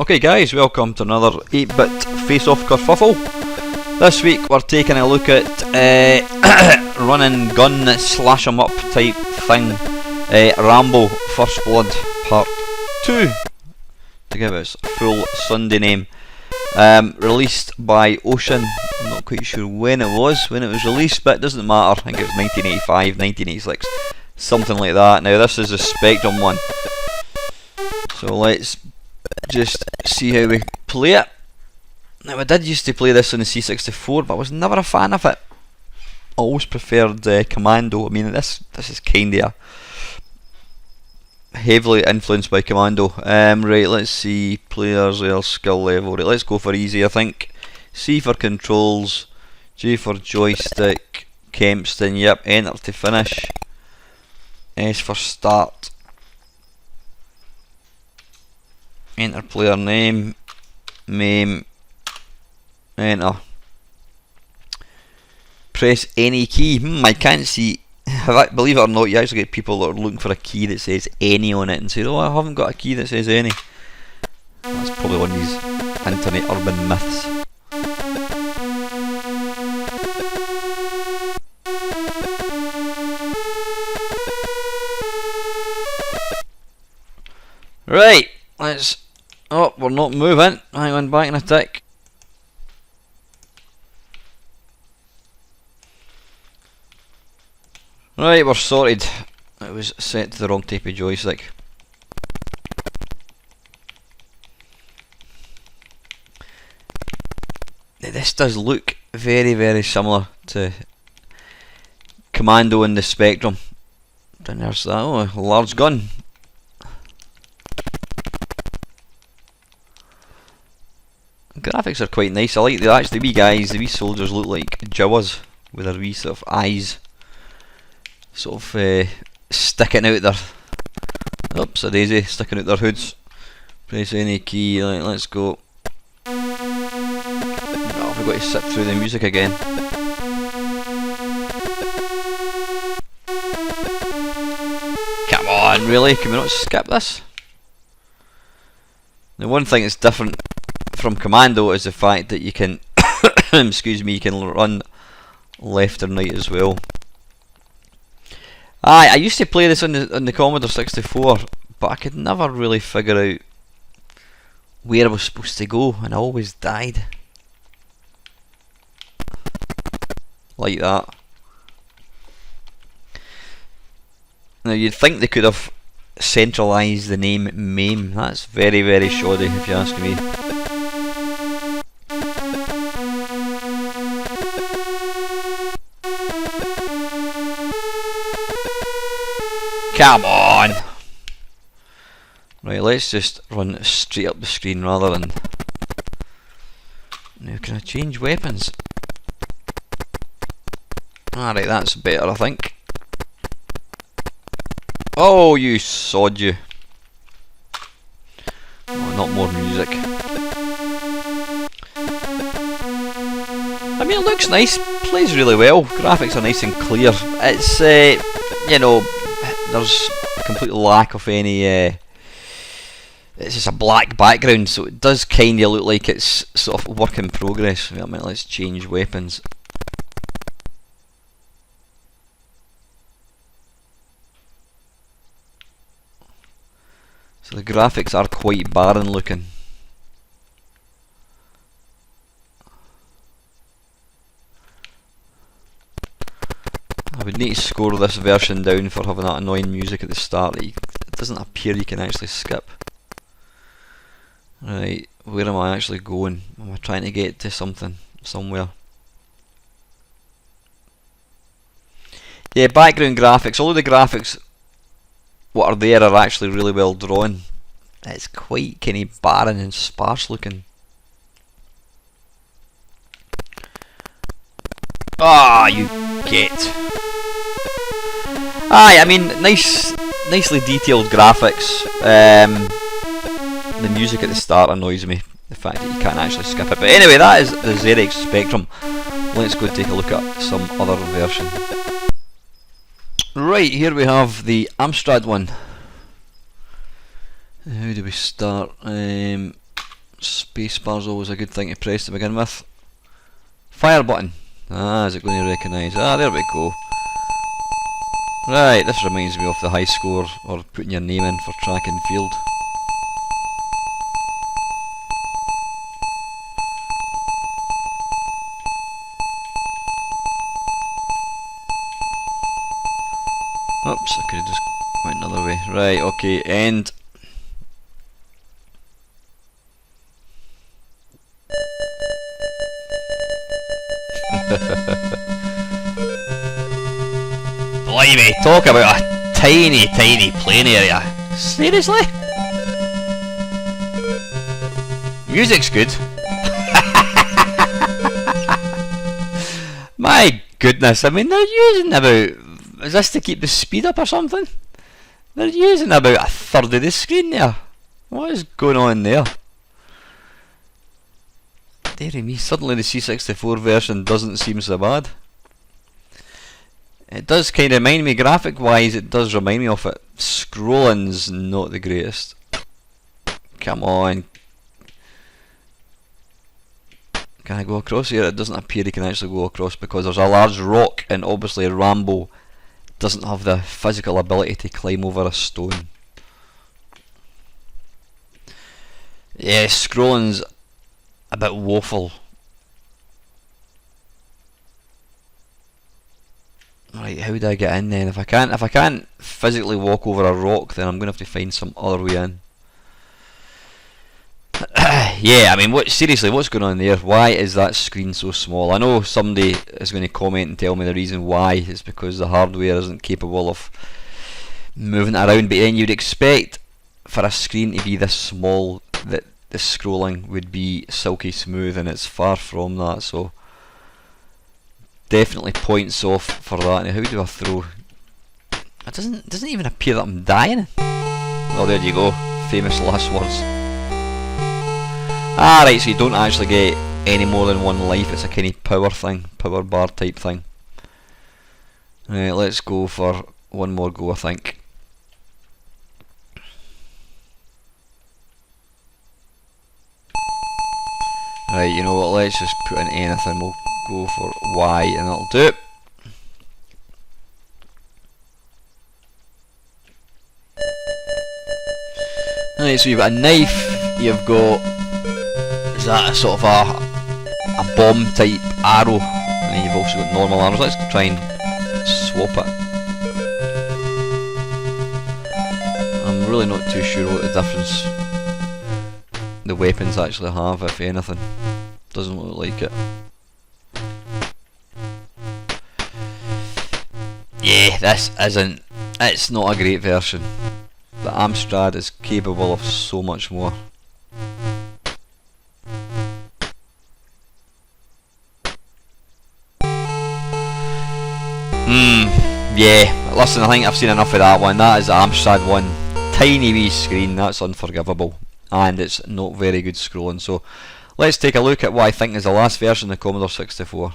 Okay guys, welcome to another 8-bit face-off kerfuffle. This week we're taking a look at run and gun slash 'em up type thing, Rambo First Blood Part 2, to give us a full Sunday name. Released by Ocean. I'm not quite sure when it was released, but it doesn't matter. I think it was 1985, 1986, something like that. Now this is a Spectrum one, so let's just see how we play it. Now I did used to play this on the C64, but I was never a fan of it. I always preferred Commando. I mean, this is kinda heavily influenced by Commando. Right, let's see, players, their skill level. Right, let's go for easy, I think. C for controls, J for joystick, Kempston, yep, enter to finish, S for start, enter player name, MAME, enter. Press any key. I can't see. Believe it or not, you actually get people that are looking for a key that says any on it and say, oh, I haven't got a key that says any. That's probably one of these internet urban myths. Right, let's... Oh, we're not moving. Hang on, back in a tick. Right, we're sorted. It was set to the wrong type of joystick. Now, this does look very, very similar to Commando in the Spectrum. Then there's that. Oh, a large gun. Graphics are quite nice. I like the wee guys, the wee soldiers look like Jawas with their wee sort of eyes sort of sticking out their... Oops, a daisy, sticking out their hoods. Press any key, right, let's go. Oh, we've got to sit through the music again. Come on, really? Can we not skip this? The one thing that's different from Commando is the fact that you can excuse me, you can run left and right as well. I used to play this on the Commodore 64, but I could never really figure out where I was supposed to go, and I always died. Like that. Now you'd think they could have centralised the name MAME. That's very, very shoddy if you ask me. Come on! Right, let's just run straight up the screen rather than... Now, can I change weapons? Alright, that's better, I think. Oh, you sod you. Oh, not more music. I mean, it looks nice, plays really well, graphics are nice and clear. It's, you know, there's a complete lack of any, it's just a black background, so it does kinda look like it's sort of work in progress. Wait a minute, let's change weapons. So the graphics are quite barren looking. I would need to score this version down for having that annoying music at the start that it doesn't appear you can actually skip. Right, where am I actually going? Am I trying to get to something, somewhere? Yeah, background graphics, although the graphics what are there are actually really well drawn, it's quite kinda barren and sparse looking. Ah, you get. Aye, I mean, nicely detailed graphics. The music at the start annoys me, the fact that you can't actually skip it. But anyway, that is the ZX Spectrum. Let's go take a look at some other version. Right, here we have the Amstrad one. How do we start? Spacebar's always a good thing to press to begin with. Fire button. Ah, is it going to recognise? Ah, there we go. Right, this reminds me of the high score, or putting your name in for track and field. Oops, I could have just went another way. Right, okay, end. Blimey, talk about a tiny, tiny playing area. Seriously? Music's good. My goodness, I mean, they're using about... Is this to keep the speed up or something? They're using about a third of the screen there. What is going on there? Dearie me, suddenly the C64 version doesn't seem so bad. It does kind of remind me, graphic wise, it does remind me of it. Scrolling's not the greatest. Come on. Can I go across here? It doesn't appear you can actually go across because there's a large rock, and obviously Rambo doesn't have the physical ability to climb over a stone. Yeah, scrolling's a bit woeful. Right, how do I get in then? If I can't physically walk over a rock, then I'm gonna have to find some other way in. Yeah, I mean, seriously, what's going on there? Why is that screen so small? I know somebody is going to comment and tell me the reason why is because the hardware isn't capable of moving it around, but then you'd expect for a screen to be this small that the scrolling would be silky smooth, and it's far from that, so definitely points off for that. Now, how do I throw? It doesn't even appear that I'm dying. Oh, there you go, famous last words. Ah, right, so you don't actually get any more than one life, it's a kind of power thing, power bar type thing. Right, let's go for one more go, I think. Right, you know what, let's just put in anything, we'll go for Y and that'll do it. Right, so you've got a knife, you've got... Is that a sort of a bomb type arrow, and then you've also got normal arrows. Let's try and swap it. I'm really not too sure what the difference the weapons actually have, if anything. Doesn't look like it. Yeah, this isn't... It's not a great version. The Amstrad is capable of so much more. Yeah, listen, I think I've seen enough of that one. That is the Amstrad one. Tiny wee screen, that's unforgivable. And it's not very good scrolling. So let's take a look at what I think is the last version of the Commodore 64.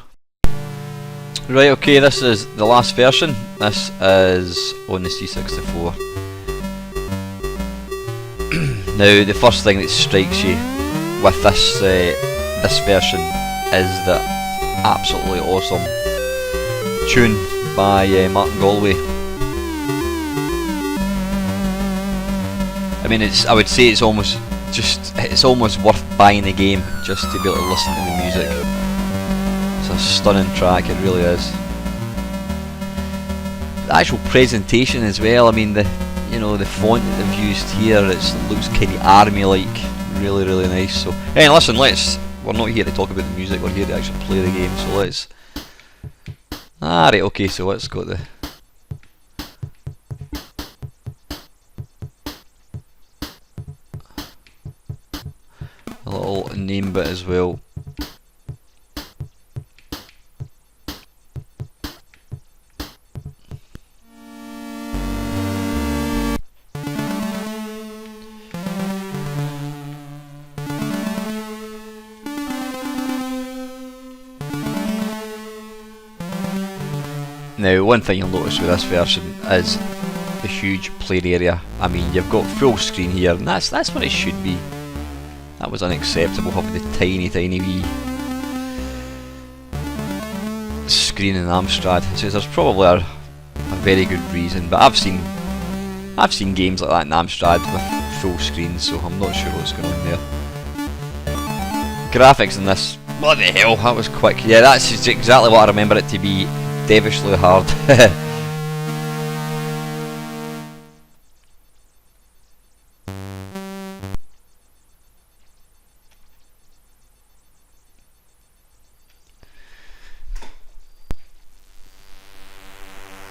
Right, okay, this is the last version. This is on the C64. Now, the first thing that strikes you with this version is the absolutely awesome tune by Martin Galway. I mean, I would say it's almost worth buying the game just to be able to listen to the music. It's a stunning track, it really is. The actual presentation as well, I mean, the font that they've used here, it looks kind of army-like, really, really nice. So, hey, listen, we're not here to talk about the music, we're here to actually play the game, so let's... Ah, right, okay, so it's got the... a little name bit as well. Now, one thing you'll notice with this version is the huge playing area. I mean, you've got full screen here, and that's what it should be. That was unacceptable, having the tiny wee screen in Amstrad. So there's probably a very good reason, but I've seen games like that in Amstrad with full screens, so I'm not sure what's going on there. Graphics in this, bloody hell, that was quick. Yeah, that's exactly what I remember it to be, devilishly hard.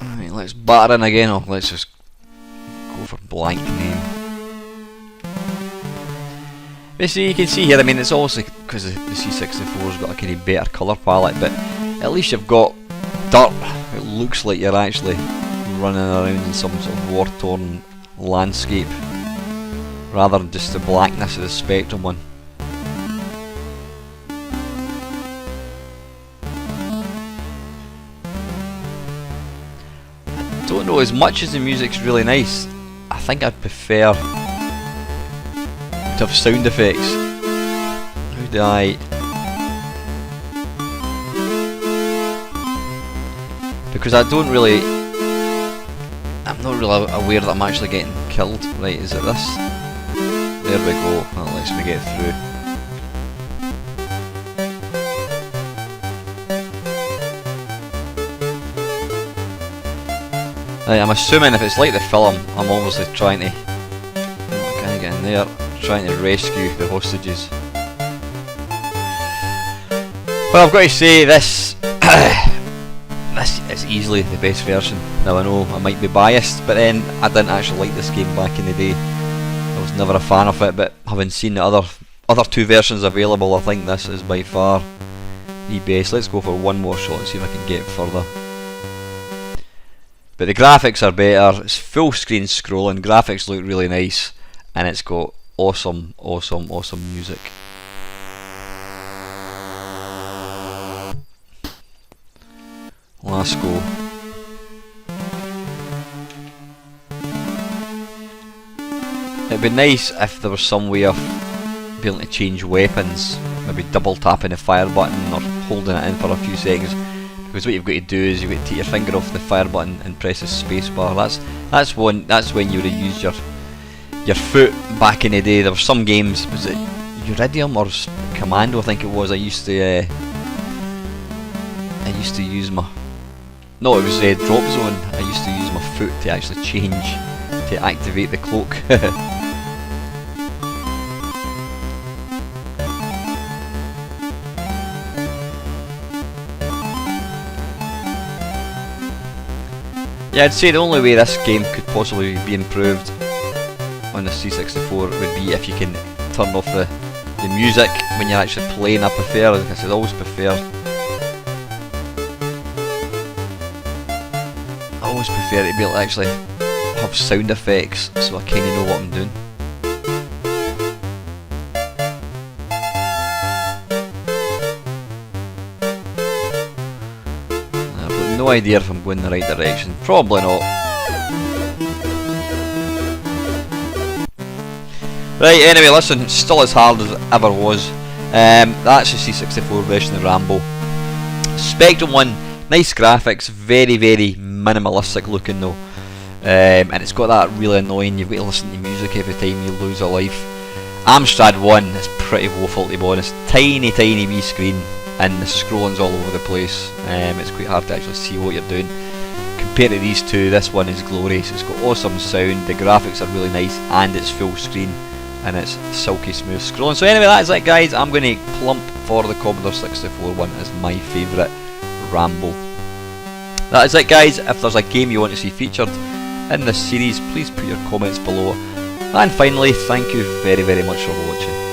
Alright, let's batter in again, or let's just go for blank name. Basically, you can see here, I mean, it's obviously because the C64's got a kind of better colour palette, but at least you've got dirt. It looks like you're actually running around in some sort of war-torn landscape, rather than just the blackness of the Spectrum one. I don't know, as much as the music's really nice, I think I'd prefer to have sound effects. How do I... Because I don't really... I'm not really aware that I'm actually getting killed. Right, is it this? There we go, that lets me get through. Right, I'm assuming if it's like the film, I'm obviously trying to... Can I get in there? Trying to rescue the hostages. Well, I've got to say this this is easily the best version. Now I know I might be biased, but then I didn't actually like this game back in the day. I was never a fan of it, but having seen the other two versions available, I think this is by far the best. Let's go for one more shot and see if I can get further. But the graphics are better. It's full screen scrolling. Graphics look really nice, and it's got awesome music. Let's go. It'd be nice if there was some way of being able to change weapons, maybe double tapping the fire button or holding it in for a few seconds, because what you've got to do is you've got to take your finger off the fire button and press the space bar. That's when you would have used your foot back in the day. There were some games, was it Uridium or Commando, I think it was, I used to use my... No, it was Drop Zone. I used to use my foot to actually change, to activate the cloak. Yeah, I'd say the only way this game could possibly be improved on the C64 would be if you can turn off the music when you're actually playing. I prefer, like I said, I always prefer to be able to actually have sound effects, so I kinda know what I'm doing. I've got no idea if I'm going in the right direction. Probably not. Right, anyway, listen, it's still as hard as it ever was. That's the C64 version of Rambo. Spectrum 1, nice graphics, very minimalistic looking though. And it's got that really annoying, you've got to listen to music every time you lose a life. Amstrad 1 is pretty woeful, to be honest. Tiny wee screen, and the scrolling's all over the place. It's quite hard to actually see what you're doing. Compared to these two, this one is glorious. It's got awesome sound, the graphics are really nice, and it's full screen, and it's silky smooth scrolling. So anyway, that is it guys. I'm going to plump for the Commodore 64 one as my favourite Rambo. That is it guys. If there's a game you want to see featured in this series, please put your comments below. And finally, thank you very much for watching.